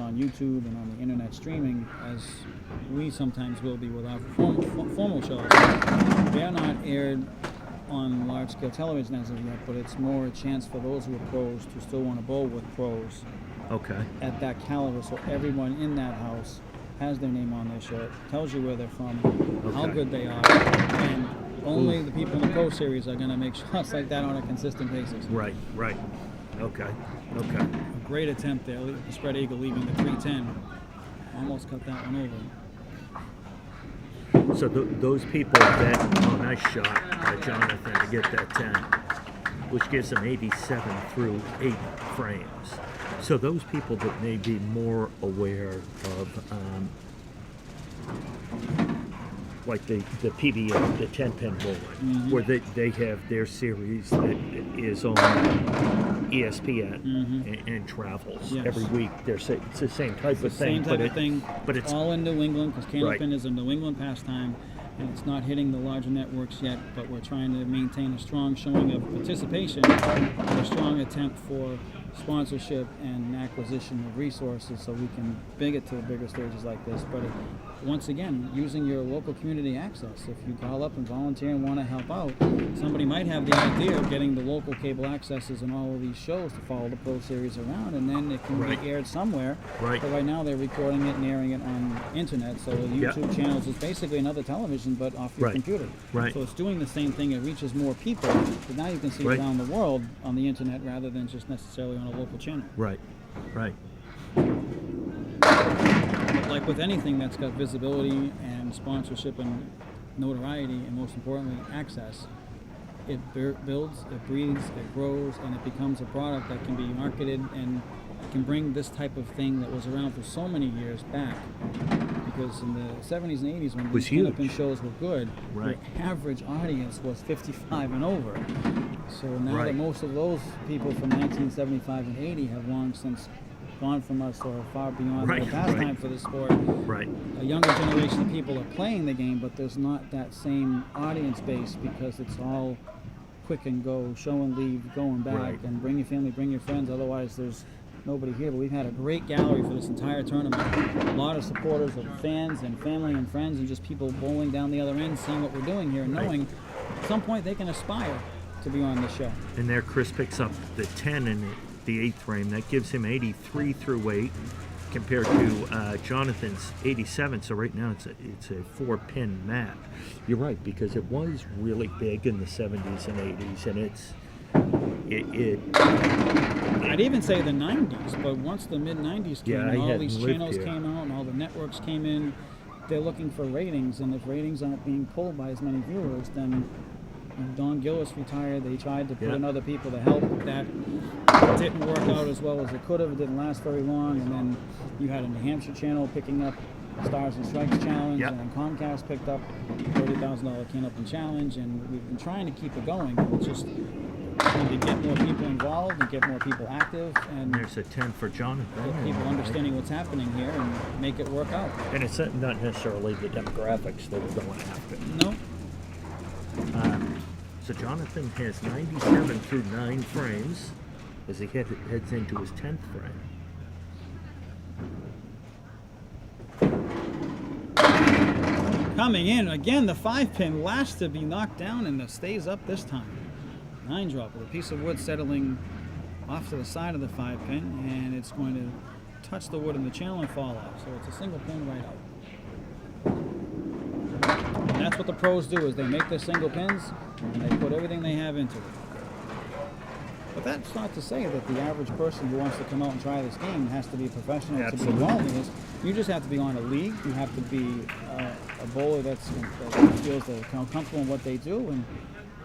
on YouTube and on the internet streaming, as we sometimes will be with our formal shows. They are not aired on large-scale television as of yet, but it's more a chance for those who are pros to still want to bowl with pros. Okay. At that caliber, so everyone in that house has their name on their shirt, tells you where they're from, how good they are, and only the people in the Pro Series are going to make shots like that on a consistent basis. Right. Okay. A great attempt there, the spread eagle leaving the 310. Almost cut that one over. So those people that, nice shot by Jonathan to get that 10, which gives them 87 through 8 frames. So those people that may be more aware of, like the PBA, the 10-pin bowling, where they have their series that is on ESPN and travels every week. It's the same type of thing. But it's all in New England, because Candlepin is a New England pastime, and it's not hitting the larger networks yet, but we're trying to maintain a strong showing of participation, a strong attempt for sponsorship and acquisition of resources so we can bring it to the bigger stages like this. But once again, using your local community access. If you call up and volunteer and want to help out, somebody might have the idea of getting the local cable accesses and all of these shows to follow the Pro Series around, and then it can be aired somewhere. But right now they're recording it and airing it on internet, so the YouTube channels is basically another television but off your computer. So it's doing the same thing. It reaches more people, but now you can see it around the world on the internet rather than just necessarily on a local channel. Right. But like with anything that's got visibility and sponsorship and notoriety, and most importantly access, it builds, it breathes, it grows, and it becomes a product that can be marketed and can bring this type of thing that was around for so many years back. Because in the 70s and 80s, when these Candlepin shows were good, the average audience was 55 and over. So now that most of those people from 1975 and 80 have long since gone from us or far beyond their pastime for the sport, a younger generation of people are playing the game, but there's not that same audience base because it's all quick and go, show and leave, going back, and bring your family, bring your friends, otherwise there's nobody here. But we've had a great gallery for this entire tournament. A lot of supporters of fans and family and friends and just people bowling down the other end, seeing what we're doing here and knowing at some point they can aspire to be on the show. And there Chris picks up the 10 in the 8th frame. That gives him 83 through 8 compared to Jonathan's 87. So right now it's a 4-pin map. You're right, because it was really big in the 70s and 80s, and I'd even say the 90s, but once the mid-90s came and all these channels came out and all the networks came in, they're looking for ratings, and if ratings aren't being pulled by as many viewers, then when Don Gillis retired, they tried to put in other people to help. That didn't work out as well as it could have. It didn't last very long, and then you had a New Hampshire channel picking up Stars and Strikes Challenge, and then Comcast picked up $30,000 Candlepin Challenge, and we've been trying to keep it going. It's just need to get more people involved and get more people active, and there's a 10 for Jonathan. Get people understanding what's happening here and make it work out. And it's not necessarily the demographics that we're going after. No. So Jonathan has 97 through 9 frames as he heads into his 10th frame. Coming in, again, the 5-pin last to be knocked down and stays up this time. 9-drop with a piece of wood settling off to the side of the 5-pin, and it's going to touch the wood in the channel and fall off. So it's a single pin right out. And that's what the pros do, is they make their single pins and they put everything they have into it. But that's not to say that the average person who wants to come out and try this game has to be a professional to be involved in this. You just have to be on a league. You have to be a bowler that feels they're comfortable in what they do, and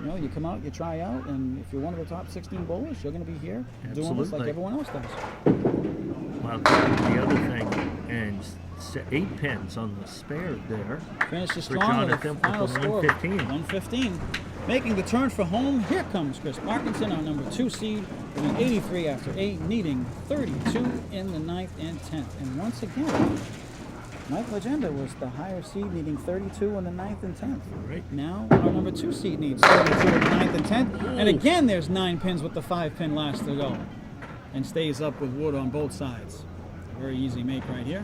you know, you come out, you try out, and if you're one of the top 16 bowlers, you're going to be here doing this like everyone else does. Well, the other thing, and 8 pins on the spare there. Finishes strong with the final score 115. Making the turn for home, here comes Chris Parkinson, our number 2 seed, with an 83 after 8, needing 32 in the 9th and 10th. And once again, Mike Legendre was the higher seed, needing 32 in the 9th and 10th. Right. Now, our number 2 seed needs 32 in the 9th and 10th. And again, there's 9 pins with the 5-pin last to go. And stays up with wood on both sides. Very easy make right here.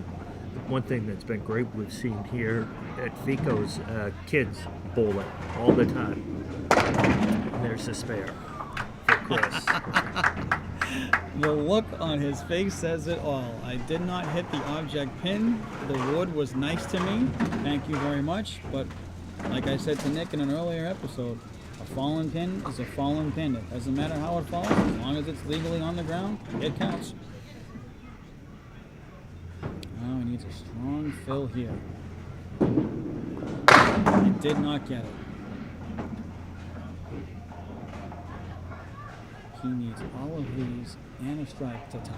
One thing that's been great we've seen here at Ficco's, kids bowl it all the time. And there's a spare for Chris. The look on his face says it all. I did not hit the object pin. The wood was nice to me. Thank you very much. But like I said to Nick in an earlier episode, a fallen pin is a fallen pin. It doesn't matter how it falls, as long as it's legally on the ground, it counts. Oh, he needs a strong fill here. He did not get it. He needs all of these and a strike to tie.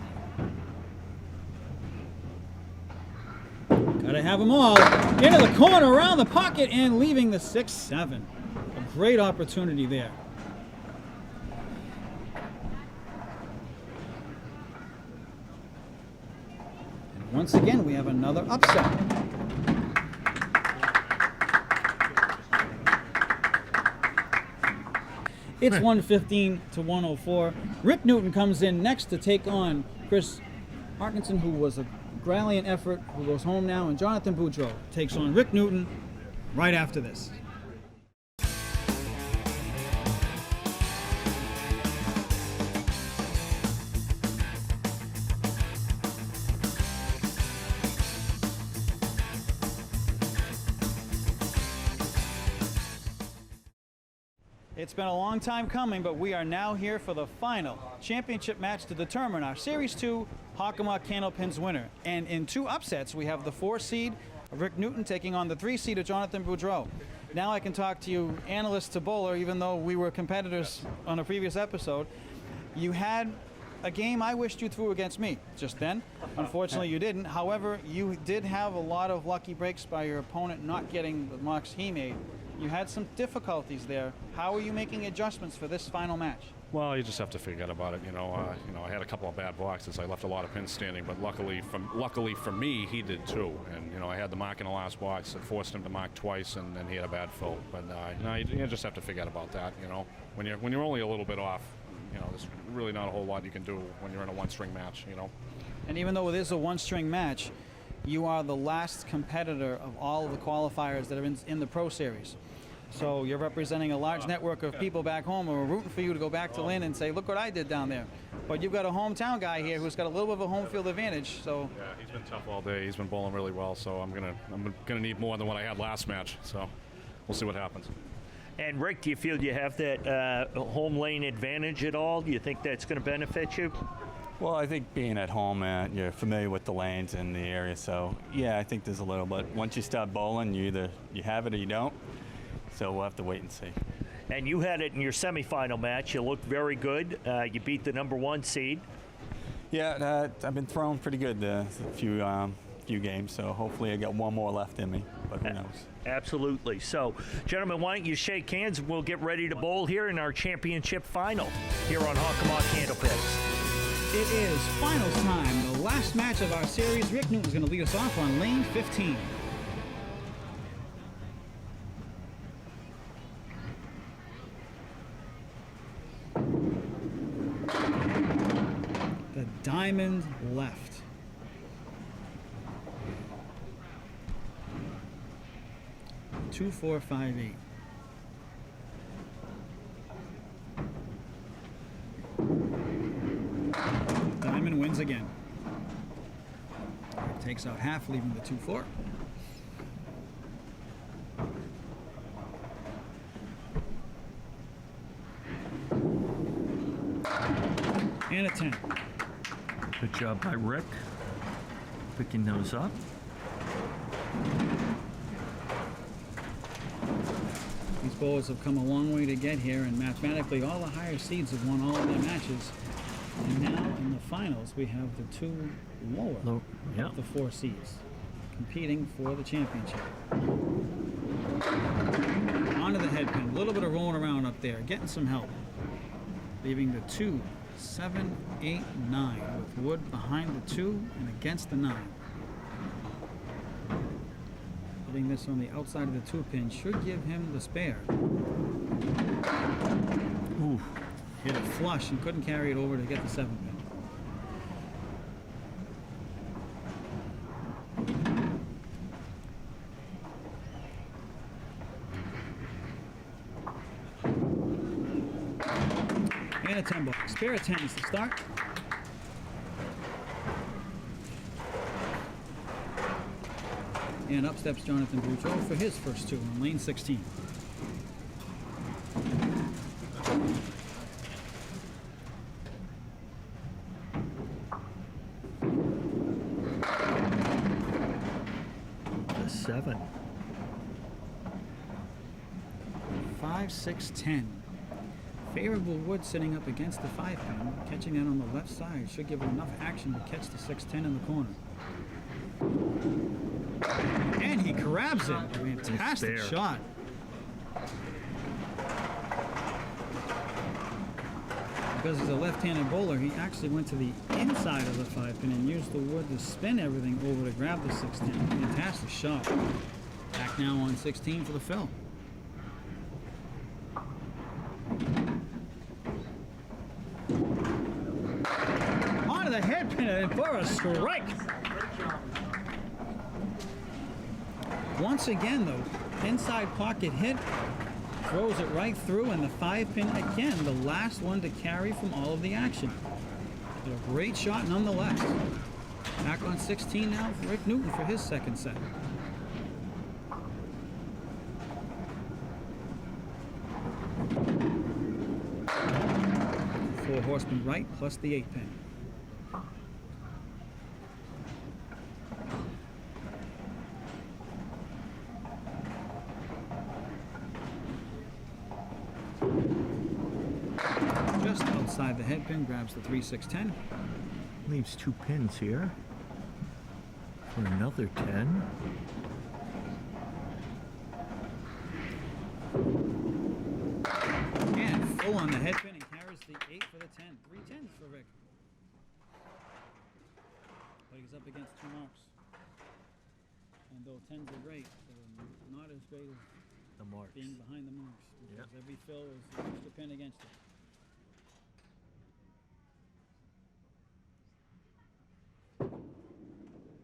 Gotta have them all. Into the corner, around the pocket, and leaving the 6-7. A great opportunity there. And once again, we have another upset. It's 115 to 104. Rick Newton comes in next to take on Chris Parkinson, who was a Gralian effort, who goes home now, and Jonathan Boudreau takes on Rick Newton right after this. It's been a long time coming, but we are now here for the final championship match to determine our Series 2 Hockomock Candlepins winner. And in two upsets, we have the 4 seed of Rick Newton taking on the 3 seed of Jonathan Boudreau. Now I can talk to you, analyst to bowler, even though we were competitors on a previous episode. You had a game I wished you threw against me just then. Unfortunately, you didn't. However, you did have a lot of lucky breaks by your opponent not getting the marks he made. You had some difficulties there. How are you making adjustments for this final match? Well, you just have to forget about it. I had a couple of bad boxes. I left a lot of pins standing, but luckily for me, he did too. And I had the mark in the last box. It forced him to mark twice, and then he had a bad fill. But you just have to forget about that. When you're only a little bit off, there's really not a whole lot you can do when you're in a one-string match. And even though it is a one-string match, you are the last competitor of all of the qualifiers that are in the Pro Series. So you're representing a large network of people back home who are rooting for you to go back to Lynn and say, look what I did down there. But you've got a hometown guy here who's got a little bit of a home field advantage. So yeah, he's been tough all day. He's been bowling really well. So I'm gonna need more than what I had last match. So we'll see what happens. And Rick, do you feel you have that home lane advantage at all? Do you think that's going to benefit you? Well, I think being at home, you're familiar with the lanes in the area, so yeah, I think there's a little. But once you start bowling, you have it or you don't. So we'll have to wait and see. And you had it in your semifinal match. You looked very good. You beat the #1 seed. Yeah, I've been throwing pretty good the few games, so hopefully I got one more left in me, but who knows. Absolutely. So, gentlemen, why don't you shake hands and we'll get ready to bowl here in our championship final here on Hockomock Candlepins. it is finals time, the last match of our series. Rick Newton's going to lead us off on lane 15. The diamond left. Two, 4, 5, 8. Diamond wins again. Takes out half, leaving the 2-4. And a 10. Good job by Rick, picking those up. These bowlers have come a long way to get here, and mathematically all the higher seeds have won all of their matches. And now in the finals we have the two lower of the 4 seeds competing for the championship. Onto the head pin, a little bit of rolling around up there, getting some help. Leaving the 2, 7, 8, 9 with wood behind the 2 and against the 9. Putting this on the outside of the 2 pin should give him the spare. Ooh, hit it flush and couldn't carry it over to get the 7 pin. And a 10 box. Pair of 10s to start. And up steps Jonathan Boudreau for his first two on lane 16. The 7. 5, 6, 10. Favorable wood sitting up against the 5 pin. Catching that on the left side should give it enough action to catch the 6-10 in the corner. And he grabs it. Fantastic shot. Because he's a left-handed bowler, he actually went to the inside of the 5 pin and used the wood to spin everything over to grab the 6-10. Fantastic shot. Back now on 16 for the fill. Onto the head pin and for a strike. Once again, though, inside pocket hit, throws it right through, and the 5 pin again, the last one to carry from all of the action. But a great shot nonetheless. Back on 16 now for Rick Newton for his second set. 4 horsemen right plus the 8 pin. Just outside the head pin, grabs the 3, 6, 10. Leaves 2 pins here for another 10. And full on the head pin and carries the 8 for the 10. 3 10s for Rick. But he's up against 2 marks. And though 10s are great, they're not as great as The marks. being behind the marks. Because Yep. every fill is an extra pin against it.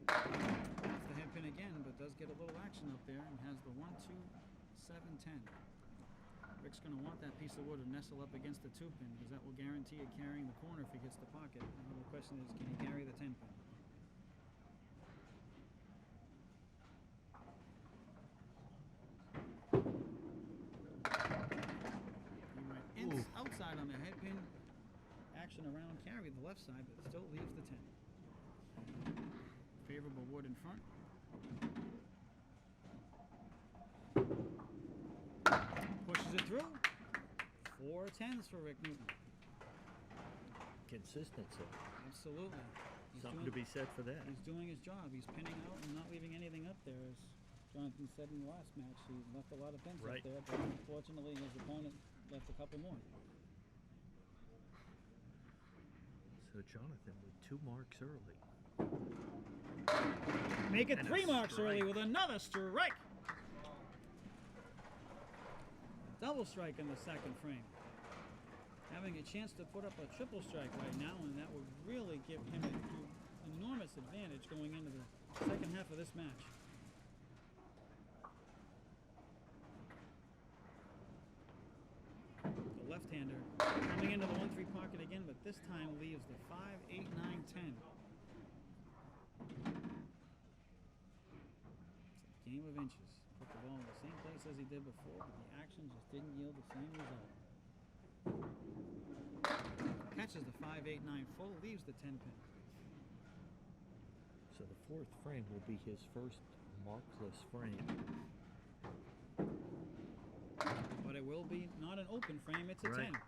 Off the head pin again, but does get a little action up there and has the 1, 2, 7, 10. Rick's going to want that piece of wood to nestle up against the 2 pin because that will guarantee it carrying the corner if he hits the pocket. Now the question is, can he carry the 10 pin? He went outside on the head pin. Action around, carried the left side, but still leaves the 10. Favorable wood in front. Pushes it through. 4 10s for Rick Newton. Consistency. Absolutely. He's Something doing- to be said for that. He's doing his job. He's pinning out and not leaving anything up there. As Jonathan said in the last match, he left a lot of pins Right. up there, but unfortunately his opponent left a couple more. So Jonathan with 2 marks early. Make it And a 3 marks early strike. with another strike. Double strike in the second frame. Having a chance to put up a triple strike right now, and that would really give him an enormous advantage going into the second half of this match. The left-hander coming into the 1-3 pocket again, but this time leaves the 5, 8, 9, 10. It's a game of inches. Put the ball in the same place as he did before, but the action just didn't yield the same result. Catches the 5, 8, 9 full, leaves the 10 pin. So the 4th frame will be his first markless frame. But it will be not an open frame, it's a Right. 10.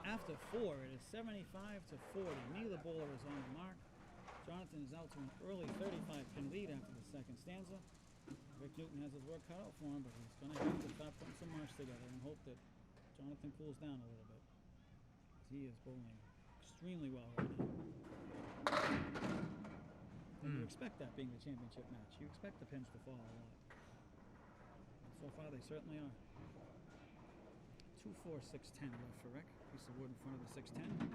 After 4, it is 75-40. Neither bowler is on the mark. Jonathan is out to an early 35 pin lead after the second stanza. Rick Newton has his work cut out for him, but he's going to have to start putting some marks together and hope that Jonathan cools down a little bit. He is bowling extremely well right now. And you expect that being the championship match. You expect the pins to fall a lot. So far, they certainly are. 2, 4, 6, 10 left for Rick. Piece of wood in front of the 6-10.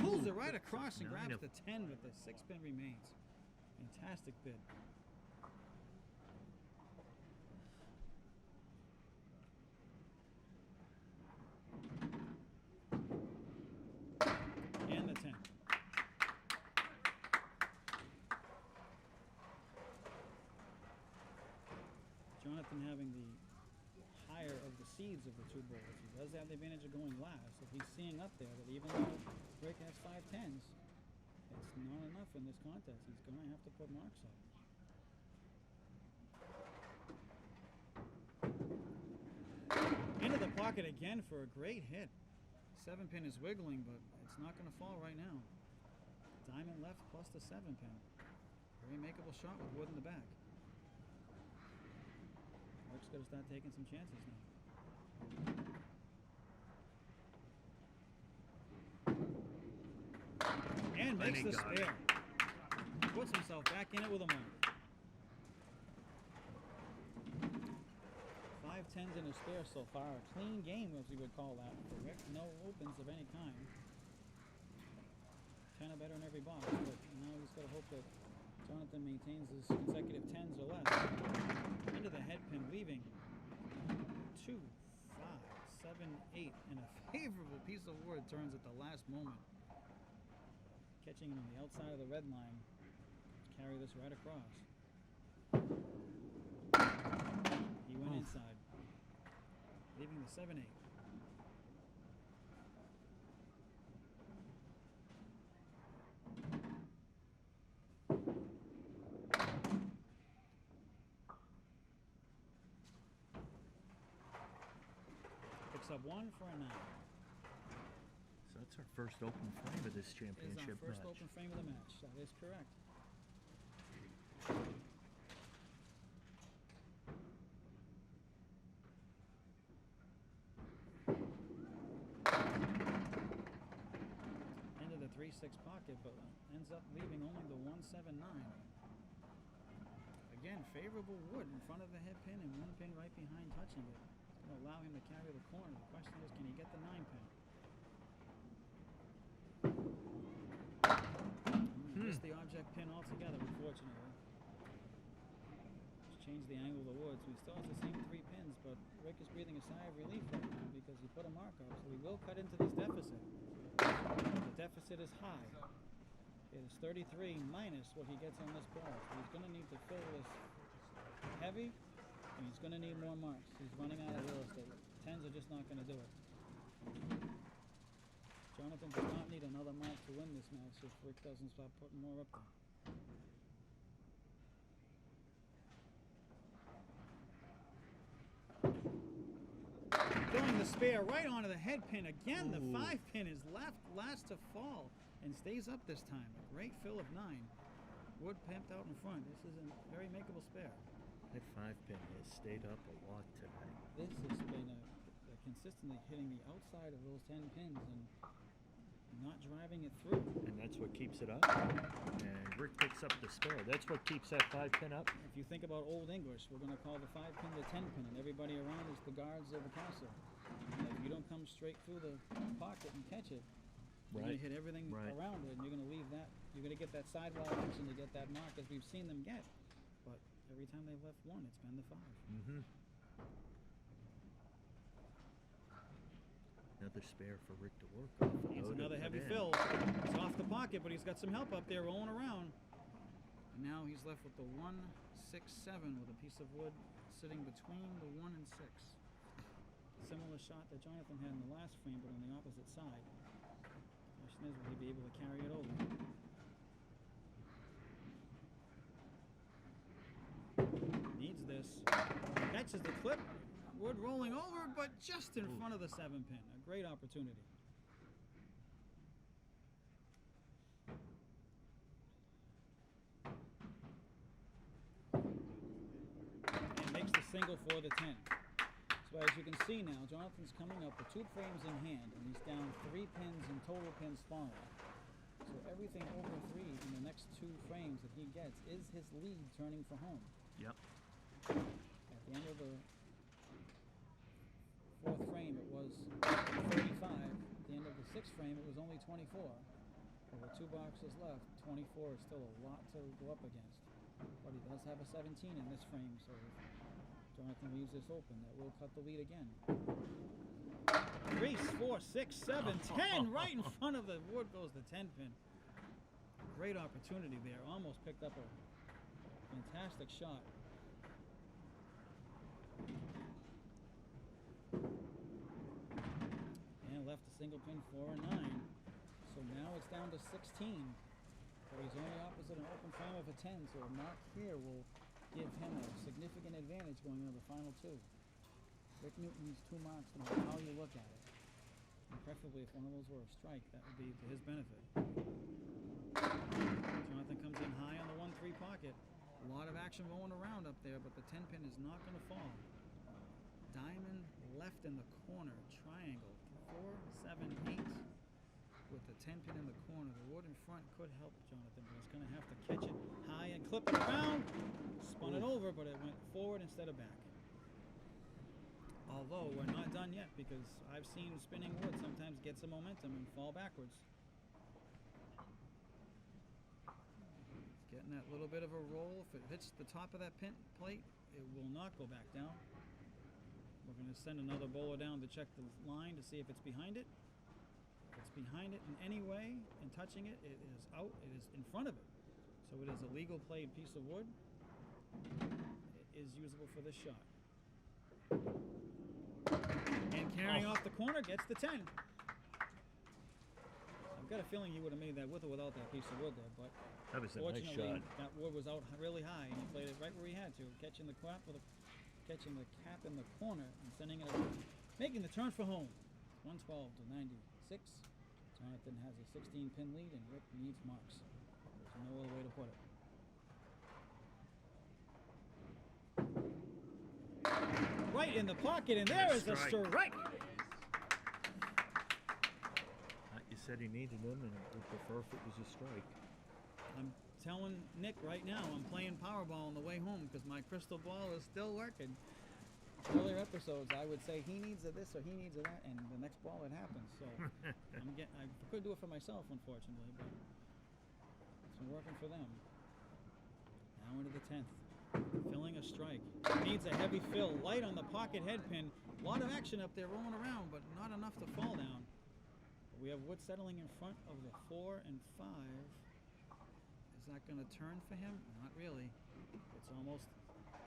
Pulls it right across and grabs the 10, but the 6 pin remains. Fantastic bid. advantages of the two bowls. He does have the advantage of going last. If he's seeing up there that even though Rick has 5 10s, it's not enough in this contest. He's going to have to put marks up. Into the pocket again for a great hit. 7 pin is wiggling, but it's not going to fall right now. Diamond left plus the 7 pin. Very makeable shot with wood in the back. Rick's got to start taking some chances now. And makes the spare. Puts himself back in it with a mark. 5 10s in a spare so far. A clean game, as we would call that for Rick. No opens of any kind. 10 or better in every box, but now he's got to hope that Jonathan maintains his consecutive 10s or less. Into the head pin, leaving 2, 5, 7, 8, and a favorable piece of wood turns at the last moment. Catching him on the outside of the red line. Carry this right across. He went inside, leaving the 7-8. Picks up 1 for a 9. So that's our first open frame of this championship match. It is our first open frame of the match. That is correct. Into the 3-6 pocket, but ends up leaving only the 1-7-9. Again, favorable wood in front of the head pin and 1 pin right behind touching it. It's going to allow him to carry the corner. The question is, can he get the 9 pin? Missed the object pin altogether, unfortunately. Just changed the angle of the wood, so he still has the same 3 pins, but Rick is breathing a sigh of relief right now because he put a mark up, so he will cut into this deficit. The deficit is high. It is 33 minus what he gets on this ball. So he's going to need to fill this heavy, and he's going to need more marks. He's running out of real estate. 10s are just not going to do it. Jonathan does not need another mark to win this match if Rick doesn't stop putting more up there. Throwing the spare right onto the head pin again. The 5 pin is last to fall and stays up this time. A great fill of 9. Wood pimped out in front. This is a very makeable spare. That 5 pin has stayed up a lot today. This has been consistently hitting the outside of those 10 pins and not driving it through. And that's what keeps it up. And Rick picks up the spare. That's what keeps that 5 pin up. If you think about Old English, we're going to call the 5 pin the 10 pin, and everybody around is the guards of the castle. And if you don't come straight through the pocket and catch it, you're going to hit everything around it, and you're going to leave that. You're going to get that sidewall action to get that mark, as we've seen them get. But every time they've left 1, it's been the 5. Mm-hmm. Another spare for Rick to work off. Needs another heavy fill. It's off the pocket, but he's got some help up there rolling around. And now he's left with the 1-6-7 with a piece of wood sitting between the 1 and 6. Similar shot that Jonathan had in the last frame, but on the opposite side. The question is, will he be able to carry it over? Needs this. Catches the clip. Wood rolling over, but just in front of the 7 pin. A great opportunity. And makes the single for the 10. So as you can see now, Jonathan's coming up with 2 frames in hand, and he's down 3 pins and total pins falling. So everything over 3 in the next 2 frames that he gets is his lead turning for home. Yep. At the end of the 4th frame, it was 35. At the end of the 6th frame, it was only 24. But with 2 boxes left, 24 is still a lot to go up against. But he does have a 17 in this frame, so if Jonathan leaves this open, that will cut the lead again. 3, 4, 6, 7, 10. Right in front of the wood goes the 10 pin. Great opportunity there. Almost picked up a fantastic shot. left a single pin 4 and 9. So now it's down to 16. But he's only opposite an open frame of a 10, so a mark here will give him a significant advantage going into the final 2. Rick Newton needs 2 marks no matter how you look at it. And preferably if one of those were a strike, that would be to his benefit. Jonathan comes in high on the 1-3 pocket. A lot of action going around up there, but the 10 pin is not going to fall. Diamond left in the corner, triangle, 4, 7, 8. With the 10 pin in the corner, the wood in front could help Jonathan, but he's going to have to catch it high and clip it around. Spun it over, but it went forward instead of back. Although we're not done yet, because I've seen spinning wood sometimes get some momentum and fall backwards. It's getting that little bit of a roll. If it hits the top of that pin plate, it will not go back down. We're going to send another bowler down to check the line to see if it's behind it. If it's behind it in any way and touching it, it is out. It is in front of it. So it is a legal played piece of wood. It is usable for this shot. And carrying off the corner gets the 10. I've got a feeling he would have made that with or without that piece of wood there, but That was a nice fortunately shot. that wood was out really high and he played it right where he had to, catching the cap in the corner and sending it away, making the turn for home. 112 to 96. Jonathan has a 16-pin lead and Rick needs marks. There's no other way to put it. Right in the pocket, and there is a strike. You said he needed them, and would prefer if it was a strike. I'm telling Nick right now, I'm playing Powerball on the way home because my crystal ball is still working. Earlier episodes, I would say he needs a this or he needs a that, and the next ball it happens. So I could do it for myself, unfortunately, but it's been working for them. Now into the 10th. Filling a strike. Needs a heavy fill. Light on the pocket head pin. A lot of action up there rolling around, but not enough to fall down. We have wood settling in front of the 4 and 5. Is that going to turn for him? Not really. It's almost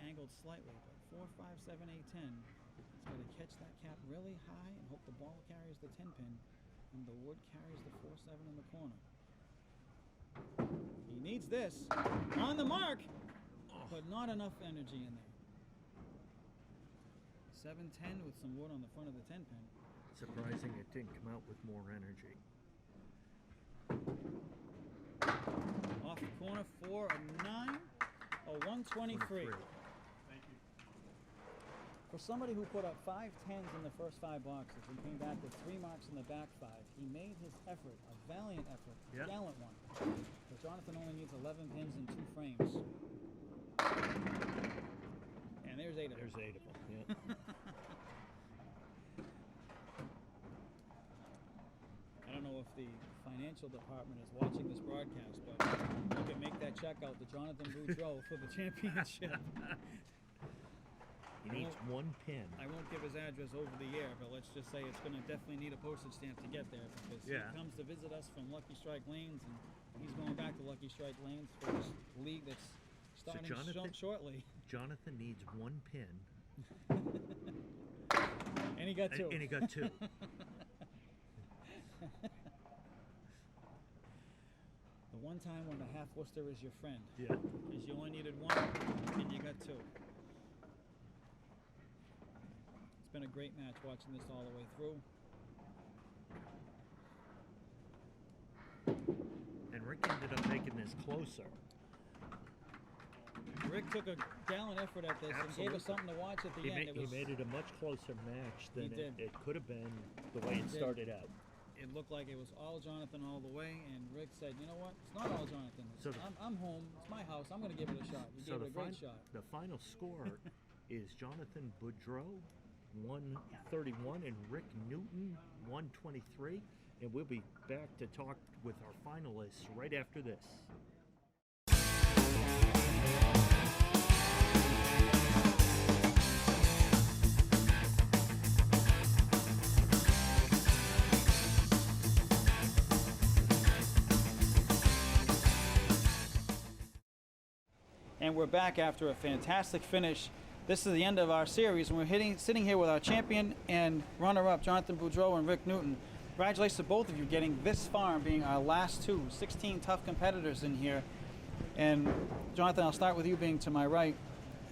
angled slightly, but 4, 5, 7, 8, 10. He's got to catch that cap really high and hope the ball carries the 10 pin and the wood carries the 4, 7 in the corner. He needs this. On the mark! But not enough energy in there. 7-10 with some wood on the front of the 10 pin. Surprising it didn't come out with more energy. Off the corner, 4 and 9, a 123. Thank you. For somebody who put up 5 10s in the first 5 boxes and came back with 3 marks in the back 5, he made his effort, a valiant effort, a gallant one. But Jonathan only needs 11 pins and 2 frames. And there's 8 of them. There's 8 of them, yeah. I don't know if the financial department is watching this broadcast, but you can make that check out to Jonathan Boudreau for the championship. He needs 1 pin. I won't give his address over the air, but let's just say it's going to definitely need a postage stamp to get there because he comes to visit us from Lucky Strike Lanes, and he's going back to Lucky Strike Lanes for this league that's starting shortly. Jonathan needs 1 pin. And he got 2. And he got 2. The one time when the half Worcester is your friend. Yeah. Because you only needed 1 and you got 2. It's been a great match watching this all the way through. And Rick ended up making this closer. Rick took a gallant effort at this and gave us something to watch at the end. He made it a much closer match than did. it could have been the way it started out. It looked like it was all Jonathan all the way, and Rick said, you know what, it's not all Jonathan. I'm home, it's my house, I'm going to give it a shot. He gave it a great shot. The final score is Jonathan Boudreau, 131, and Rick Newton, 123. And we'll be back to talk with our finalists right after this. And we're back after a fantastic finish. This is the end of our series, and we're sitting here with our champion and runner-up, Jonathan Boudreau and Rick Newton. Congratulations to both of you getting this far and being our last two. 16 tough competitors in here. And Jonathan, I'll start with you being to my right.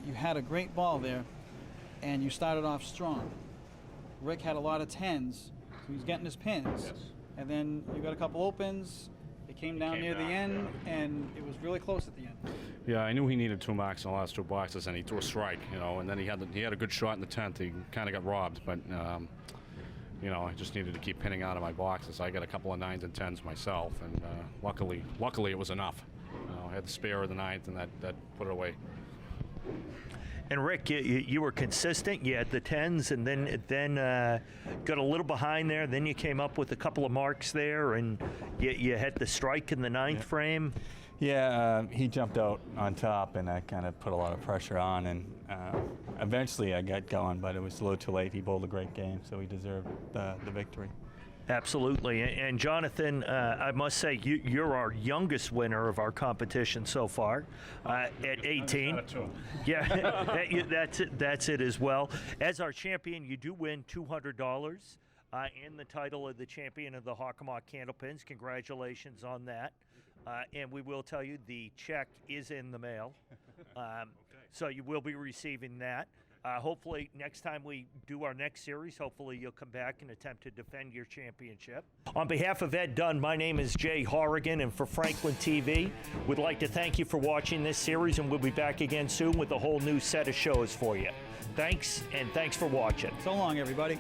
You had a great ball there, and you started off strong. Rick had a lot of 10s, so he was getting his pins. Yes. And then you got a couple opens. It came down near the end, and it was really close at the end. Yeah, I knew he needed 2 marks in the last 2 boxes, and he threw a strike, you know, and then he had a good shot in the 10th. He kind of got robbed, but you know, I just needed to keep pinning out of my boxes. I got a couple of 9s and 10s myself, and luckily it was enough. You know, I had the spare of the 9th, and that put it away. And Rick, you were consistent. You had the 10s, and then got a little behind there. Then you came up with a couple of marks there, and you had the strike in the 9th frame. Yeah, he jumped out on top, and that kind of put a lot of pressure on. And eventually I got going, but it was a little too late. He bowled a great game, so he deserved the victory. Absolutely. And Jonathan, I must say, you're our youngest winner of our competition so far at 18. Yeah, that's it as well. As our champion, you do win $200 and the title of the champion of the Hockomock Candlepins. Congratulations on that. And we will tell you the check is in the mail. So you will be receiving that. Hopefully next time we do our next series, hopefully you'll come back and attempt to defend your championship. On behalf of Ed Dunn, my name is Jay Horrigan, and for Franklin TV, we'd like to thank you for watching this series, and we'll be back again soon with a whole new set of shows for you. Thanks, and thanks for watching. So long, everybody.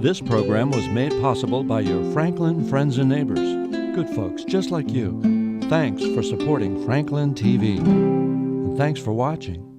This program was made possible by your Franklin friends and neighbors. Good folks just like you. Thanks for supporting Franklin TV. And thanks for watching.